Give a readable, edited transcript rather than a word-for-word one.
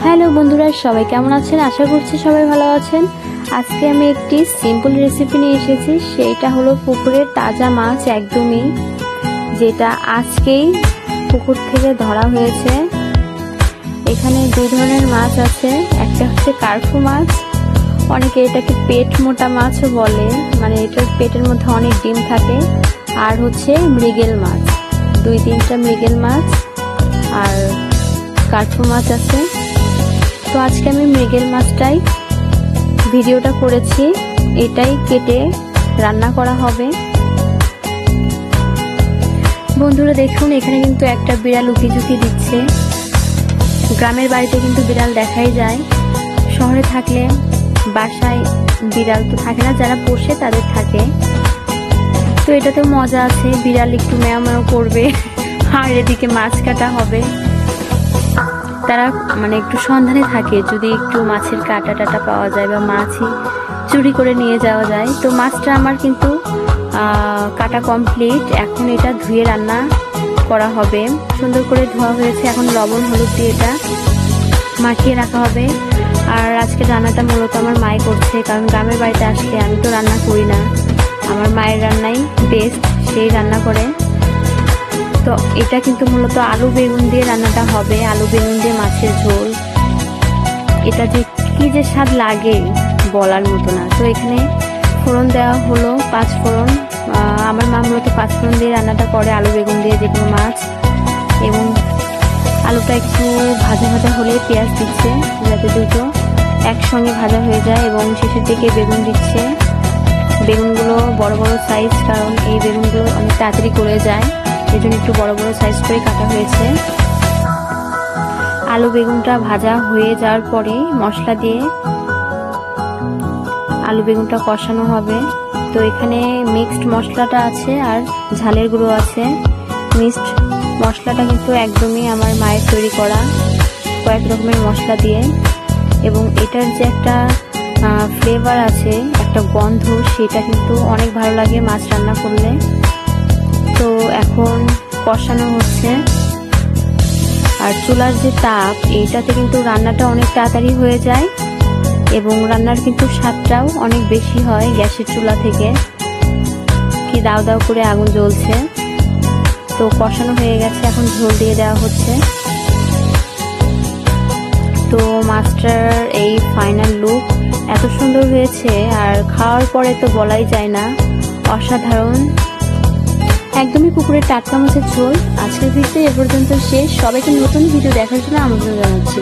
Hello বন্ধুরা, সবাই কেমন আছেন? আশা করছি সবাই ভালো আছেন। আজকে আমি একটি সিম্পল রেসিপি নিয়ে এসেছি। সেইটা হলো পুকুরের তাজা মাছ, একদমই যেটা আজকেই পুকুর থেকে ধরা হয়েছে। এখানে দুই ধরনের মাছ আছে। একটা হচ্ছে কার্পু মাছ, অনেকে এটাকে পেট মোটা মাছও বলে, মানে এটার পেটের মধ্যে অনেক ডিম থাকে। আর হচ্ছে মৃগেল মাছ, দুই তিনটা মৃগেল মাছ আর কার্পু মাছ আছে। তো আজকে আমি মৃগেল মাছটাই ভিডিওটা করেছি, এটাই কেটে রান্না করা হবে। বন্ধুরা দেখুন, এখানে কিন্তু একটা বিড়াল উকিঝুঁকি দিচ্ছে। গ্রামের বাড়িতে কিন্তু বিড়াল দেখাই যায়, শহরে থাকলে বাসায় বিড়াল তো থাকে না, যারা পোষে তাদের থাকে। তো এটাতেও মজা আছে, বিড়াল একটু ম্যাও ম্যাও করবে আর এদিকে মাছ কাটা হবে। তারা মানে একটু সন্ধানে থাকে, যদি একটু মাছের কাটা টাটা পাওয়া যায় বা মাছই চুরি করে নিয়ে যাওয়া যায়। তো মাছটা আমার কিন্তু কাটা কমপ্লিট। এখন এটা ধুয়ে রান্না করা হবে। সুন্দর করে ধোয়া হয়েছে, এখন লবণ হলুদ দিয়ে এটা মাখিয়ে রাখা হবে। আর আজকে রান্নাটা মূলত আমার মাই করছে, কারণ গ্রামের বাড়িতে আসলে আমি তো রান্না করি না, আমার মায়ের রান্নাই বেস্ট, সেই রান্না করে। তো এটা কিন্তু মূলত আলু বেগুন দিয়ে রান্নাটা হবে, আলু বেগুন দিয়ে মাছের ঝোল। এটা যে কি যে স্বাদ লাগে বলার মতো না। তো এখানে ফোড়ন দেওয়া হলো, 5 ফোড়ন। আমার মা মূলত 5 ফোড়ন দিয়ে রান্নাটা করে, আলু বেগুন দিয়ে যে কোনো মাছ। এবং আলুটা একটু ভাজা ভাজা হলে পেঁয়াজ দিচ্ছে, যাতে দুটো একসঙ্গে ভাজা হয়ে যায়। এবং শেষের দিকে বেগুন দিচ্ছে। বেগুনগুলো বড় বড় সাইজ, কারণ এই বেগুনগুলো অনেক তাড়াতাড়ি গলে যায়, এই জন্য একটু বড় বড় সাইজ করে কাটা হয়েছে। আলু বেগুনটা ভাজা হয়ে যাওয়ার পরে মশলা দিয়ে আলু বেগুনটা কষানো হবে। তো এখানে মিক্সড মশলাটা আছে আর ঝালের গুঁড়ো আছে। মিক্সড মশলাটা কিন্তু একদমই আমার মায়ের তৈরি করা, কয়েক রকমের মশলা দিয়ে। এবং এটার যে একটা ফ্লেভার আছে, একটা গন্ধ, সেটা কিন্তু অনেক ভালো লাগে মাছ রান্না করলে। তো এখন কষানো হচ্ছে। আর চুলার যে তাপ, এইটাতে কিন্তু রান্নাটা অনেক তাড়াতাড়ি হয়ে যায় এবং রান্নার কিন্তু স্বাদটাও অনেক বেশি হয় গ্যাসের চুলা থেকে। কি দাও দাও করে আগুন জ্বলছে। তো কষানো হয়ে গেছে, এখন ঝোল দিয়ে দেওয়া হচ্ছে। তো মাছটার এই ফাইনাল লুক এত সুন্দর হয়েছে, আর খাওয়ার পরে তো বলাই যায় না, অসাধারণ। একদমই পুকুরের টাটকা মাছের ঝোল। আজকের ভিডিও এ পর্যন্ত শেষ। সবাইকে নতুন ভিডিও দেখার জন্য আমন্ত্রণ জানাচ্ছি।